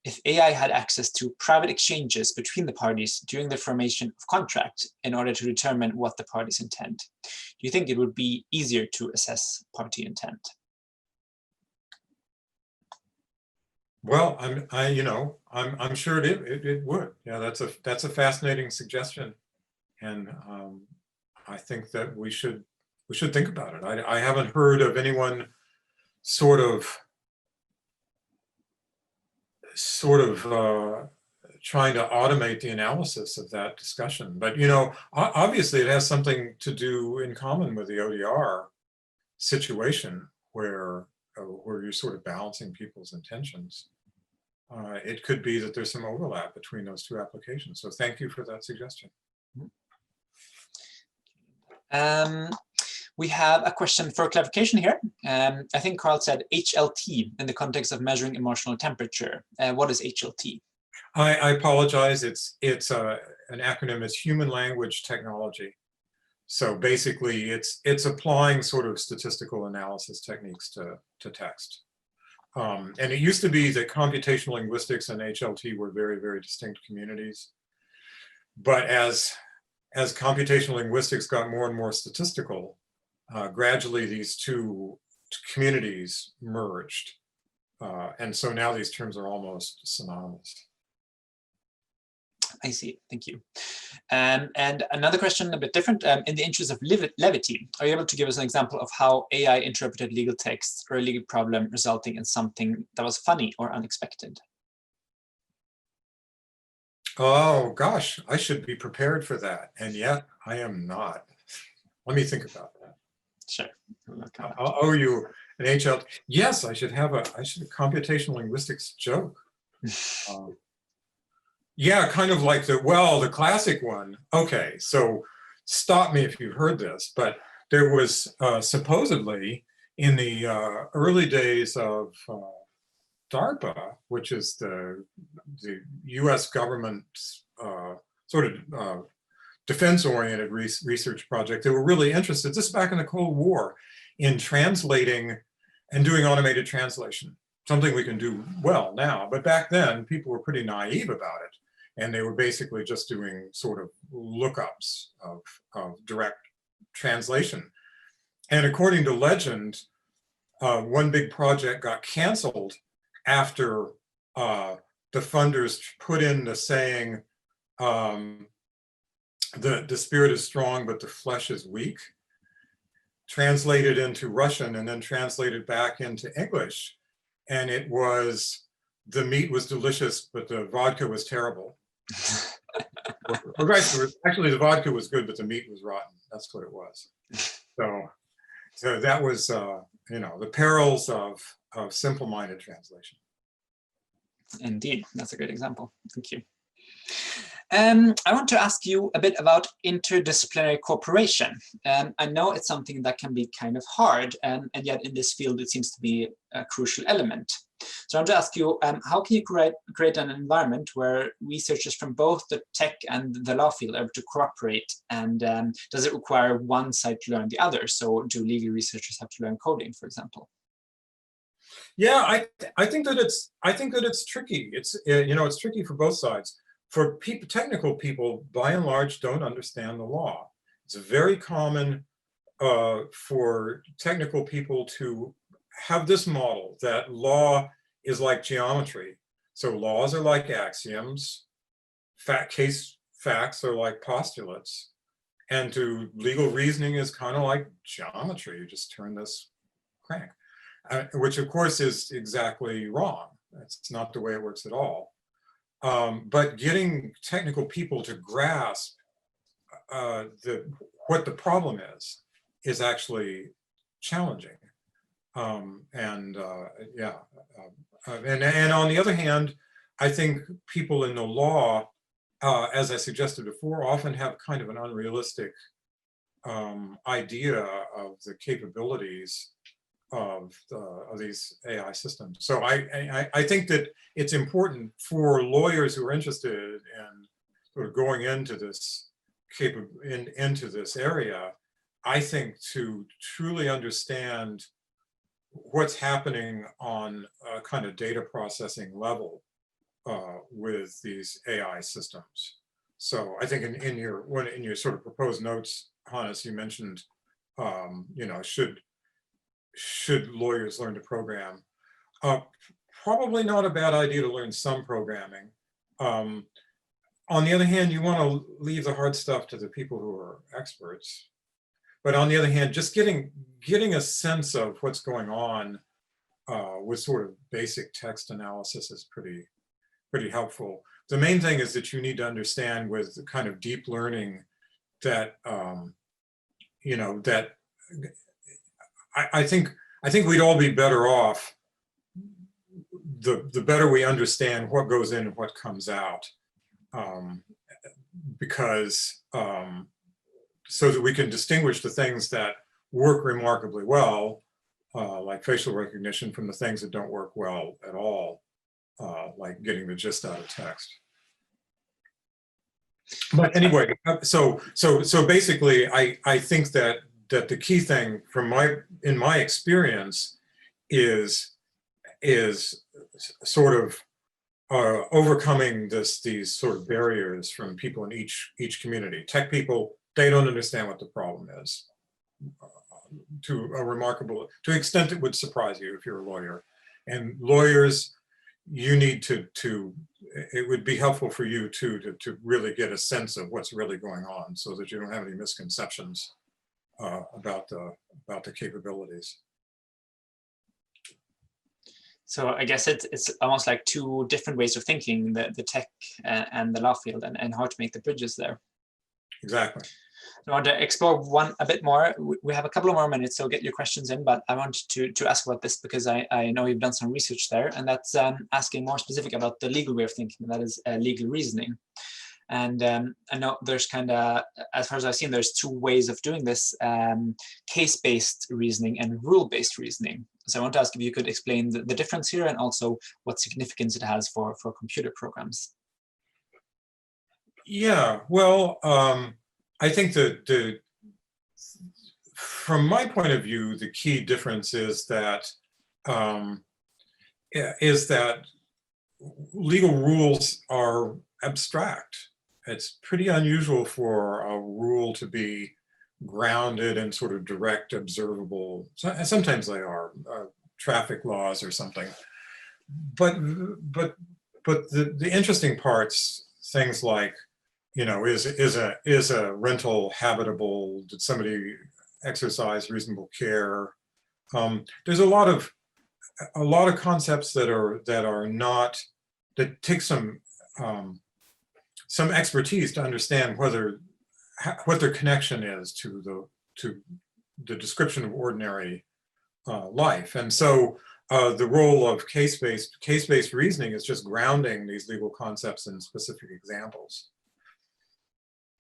If AI had access to private exchanges between the parties during the formation of contract in order to determine what the parties intend, do you think it would be easier to assess party intent? Well, I'm sure it would. Yeah, that's a fascinating suggestion, and I think that we should think about it. I haven't heard of anyone sort of trying to automate the analysis of that discussion. But obviously it has something to do in common with the ODR situation, where you're sort of balancing people's intentions. It could be that there's some overlap between those two applications. So thank you for that suggestion. We have a question for clarification here. I think Carl said HLT in the context of measuring emotional temperature. What is HLT? I apologize. It's an acronym. It's Human Language Technology. So basically, it's applying sort of statistical analysis techniques to text. And it used to be that computational linguistics and HLT were very, very distinct communities. But as computational linguistics got more and more statistical, gradually these two communities merged. And so now these terms are almost synonymous. I see. Thank you. And another question, a bit different. In the interest of levity, are you able to give us an example of how AI interpreted legal text or a legal problem resulting in something that was funny or unexpected? Oh gosh, I should be prepared for that, and yet I am not. Let me think about that. Sure. I'll owe you an HL. Yes, I should have a computational linguistics joke. Yeah, kind of like the classic one. Okay, so stop me if you've heard this, but there was supposedly in the early days of DARPA, which is the US government sort of defense-oriented research project. They were really interested, this is back in the Cold War, in translating and doing automated translation, something we can do well now. But back then, people were pretty naive about it. And they were basically just doing sort of lookups of direct translation. And according to legend, one big project got canceled after the funders put in the saying, the spirit is strong, but the flesh is weak, translated into Russian and then translated back into English. And it was, the meat was delicious, but the vodka was terrible. Actually, the vodka was good, but the meat was rotten. That's what it was. So that was, the perils of simple-minded translation. Indeed, that's a great example. Thank you. I want to ask you a bit about interdisciplinary cooperation. I know it's something that can be kind of hard, and yet in this field it seems to be a crucial element. So I want to ask you, how can you create an environment where researchers from both the tech and the law field are able to cooperate? And does it require one side to learn the other? So do legal researchers have to learn coding, for example? Yeah, I think that it's tricky. It's it's tricky for both sides. For technical people, by and large, don't understand the law. It's very common for technical people to have this model that law is like geometry. So laws are like axioms, case facts are like postulates, and to legal reasoning is kind of like geometry. You just turn this crank, which of course is exactly wrong. It's not the way it works at all. But getting technical people to grasp what the problem is actually challenging. And on the other hand, I think people in the law, as I suggested before, often have kind of an unrealistic idea of the capabilities of these AI systems. So I think that it's important for lawyers who are interested in sort of going into this into this area, I think, to truly understand what's happening on a kind of data processing level with these AI systems. So I think in your sort of proposed notes, Hannes, you mentioned, should lawyers learn to program? Probably not a bad idea to learn some programming. On the other hand, you want to leave the hard stuff to the people who are experts. But on the other hand, just getting a sense of what's going on with sort of basic text analysis is pretty helpful. The main thing is that you need to understand with the kind of deep learning that that I think we'd all be better off the better we understand what goes in and what comes out, because so that we can distinguish the things that work remarkably well, like facial recognition, from the things that don't work well at all, like getting the gist out of text. But anyway, so basically, I think that the key thing in my experience is sort of overcoming these sort of barriers from people in each community. Tech people, they don't understand what the problem is to an extent it would surprise you if you're a lawyer. And lawyers, you need to it would be helpful for you too to really get a sense of what's really going on, so that you don't have any misconceptions about the capabilities. So I guess it's almost like two different ways of thinking, the tech and the law field, and how to make the bridges there. Exactly. I want to explore one a bit more. We have a couple of more minutes, so get your questions in, but I want to ask about this because I know you've done some research there, and that's asking more specific about the legal way of thinking, that is legal reasoning. And I know there's kind of, as far as I've seen, there's two ways of doing this, case-based reasoning and rule-based reasoning. So I want to ask if you could explain the difference here, and also what significance it has for computer programs. Yeah, well, I think that from my point of view, the key difference is that legal rules are abstract. It's pretty unusual for a rule to be grounded in sort of direct, observable. Sometimes they are traffic laws or something. But the interesting parts, things like, you know, is a rental habitable? Did somebody exercise reasonable care? There's a lot of concepts that take some expertise to understand what their connection is to the description of ordinary life. And so the role of case-based reasoning is just grounding these legal concepts in specific examples.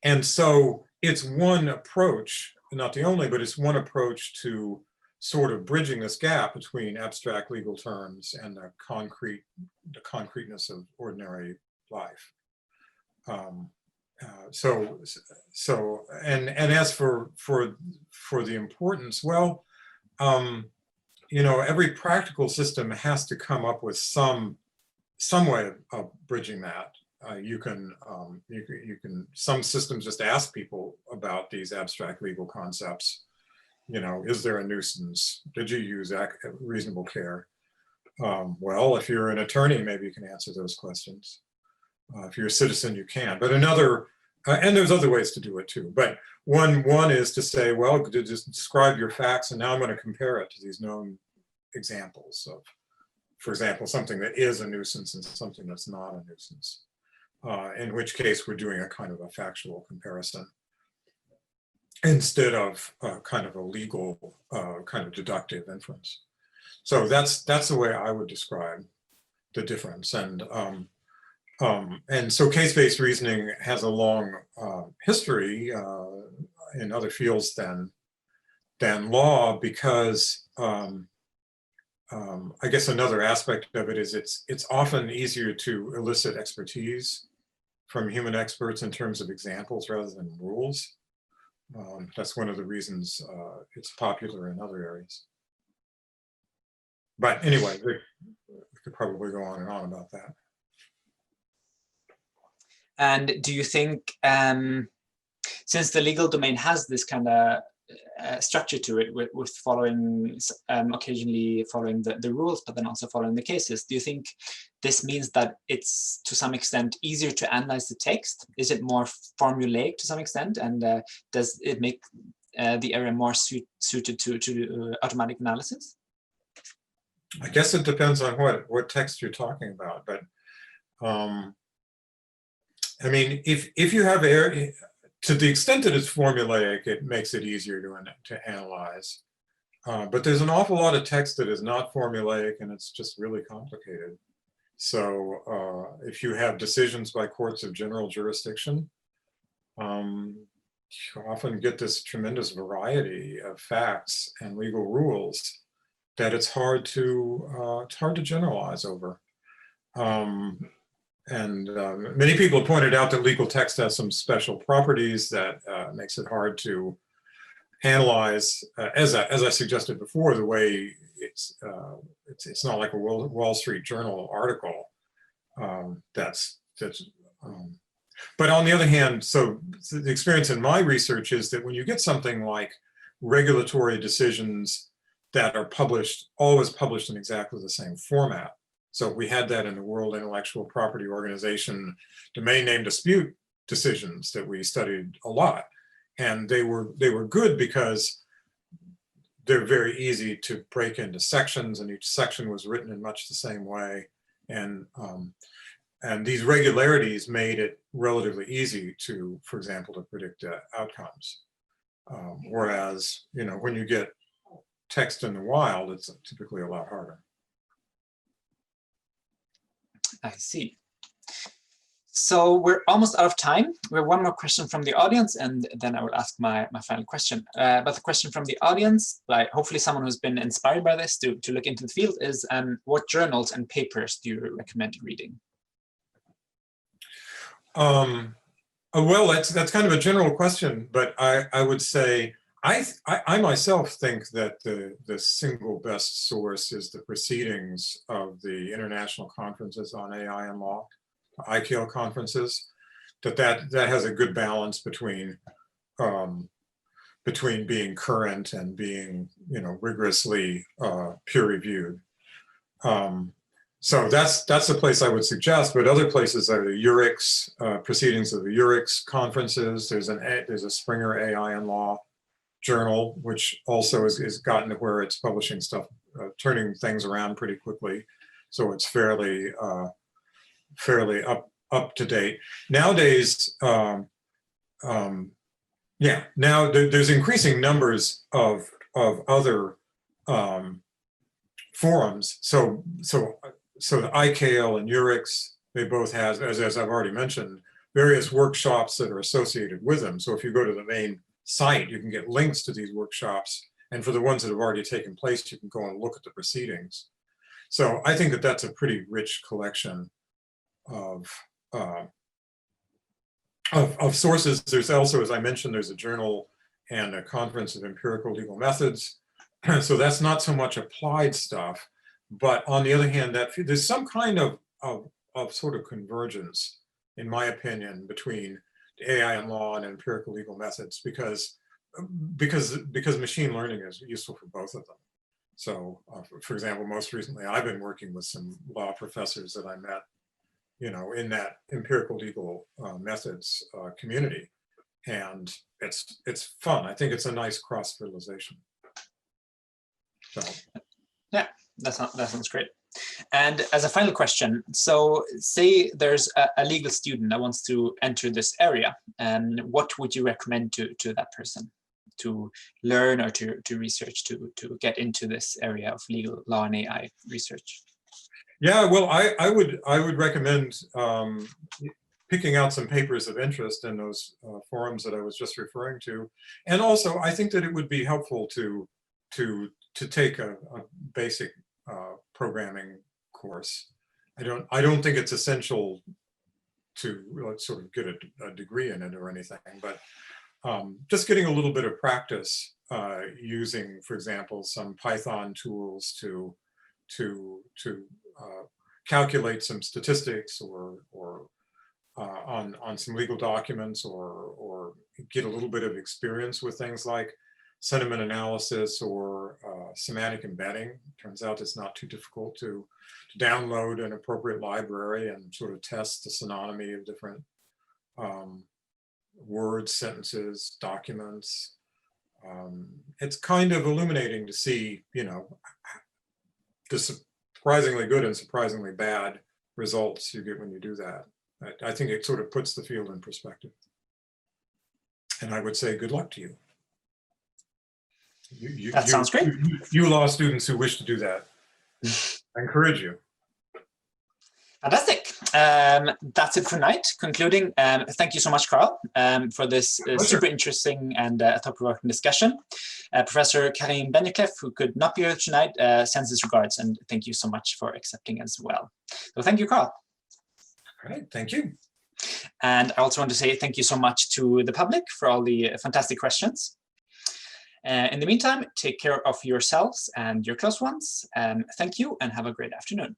And so it's one approach, not the only, but it's one approach to sort of bridging this gap between abstract legal terms and the concreteness of ordinary life. And as for the importance, well, you know, every practical system has to come up with some way of bridging that. Some systems just ask people about these abstract legal concepts. You know, is there a nuisance? Did you use reasonable care? Well, if you're an attorney, maybe you can answer those questions. If you're a citizen, you can. But and there's other ways to do it too. But one is to say, well, just describe your facts, and now I'm going to compare it to these known examples of, for example, something that is a nuisance and something that's not a nuisance. In which case we're doing a kind of a factual comparison instead of kind of a legal kind of deductive inference. So that's the way I would describe the difference. And so case-based reasoning has a long history in other fields than law, because I guess another aspect of it is it's often easier to elicit expertise from human experts in terms of examples rather than rules. That's one of the reasons it's popular in other areas. But anyway, we could probably go on and on about that. And do you think, since the legal domain has this kind of structure to it, with following, occasionally following the rules, but then also following the cases, do you think this means that it's to some extent easier to analyze the text? Is it more formulaic to some extent? And does it make the area more suited to automatic analysis? I guess it depends on what text you're talking about. But I mean, if you have to the extent that it's formulaic, it makes it easier to analyze. But there's an awful lot of text that is not formulaic, and it's just really complicated. So if you have decisions by courts of general jurisdiction, you often get this tremendous variety of facts and legal rules that it's hard to generalize over. Many people have pointed out that legal text has some special properties that makes it hard to analyze. As I suggested before, the way it's not like a Wall Street Journal article. But on the other hand, so the experience in my research is that when you get something like regulatory decisions that are always published in exactly the same format, So we had that in the World Intellectual Property Organization domain name dispute decisions that we studied a lot. And they were good because they're very easy to break into sections, and each section was written in much the same way. And these regularities made it relatively easy to, for example, to predict outcomes. Whereas, when you get text in the wild, it's typically a lot harder. I see. So we're almost out of time. We have one more question from the audience, and then I will ask my final question. But the question from the audience, like hopefully someone who's been inspired by this to look into the field, is what journals and papers do you recommend reading? Well, that's kind of a general question, but I would say I myself think that the single best source is the proceedings of the international conferences on AI and law, ICAL conferences. That has a good balance between being current and being rigorously peer reviewed. So that's the place I would suggest, but other places are the URICS, proceedings of the URICS conferences. There's a Springer AI and Law journal, which also is gotten to where it's publishing stuff, turning things around pretty quickly. So it's fairly up to date. Nowadays, now there's increasing numbers of other forums. So the ICAL and URICS, they both have, as I've already mentioned, various workshops that are associated with them. So if you go to the main site, you can get links to these workshops. And for the ones that have already taken place, you can go and look at the proceedings. So I think that that's a pretty rich collection of sources. There's also, as I mentioned, there's a journal and a conference of empirical legal methods. So that's not so much applied stuff, but on the other hand, there's some kind of sort of convergence, in my opinion, between AI and law and empirical legal methods, because machine learning is useful for both of them. So, for example, most recently, I've been working with some law professors that I met, in that empirical legal methods community, and it's fun. I think it's a nice cross-fertilization. So, yeah, that sounds great. And as a final question, so say there's a legal student that wants to enter this area, and what would you recommend to that person to learn or to research to get into this area of legal law and AI research? Yeah, well, I would recommend picking out some papers of interest in those forums that I was just referring to, and also I think that it would be helpful to take a basic programming course. I don't think it's essential to sort of get a degree in it or anything, but just getting a little bit of practice using, for example, some Python tools to calculate some statistics or on some legal documents, or get a little bit of experience with things like sentiment analysis or semantic embedding. Turns out it's not too difficult to download an appropriate library and sort of test the synonymy of different words, sentences, documents. It's kind of illuminating to see, the surprisingly good and surprisingly bad results you get when you do that. I think it sort of puts the field in perspective. And I would say good luck to you. That sounds great. You law students who wish to do that, I encourage you. Fantastic. That's it for tonight. Concluding, thank you so much, Carl, for this super interesting and thought-provoking discussion. Professor Karim Benyaklev, who could not be here tonight, sends his regards, and thank you so much for accepting as well. So thank you, Carl. All right, thank you. And I also want to say thank you so much to the public for all the fantastic questions. In the meantime, take care of yourselves and your close ones. Thank you and have a great afternoon.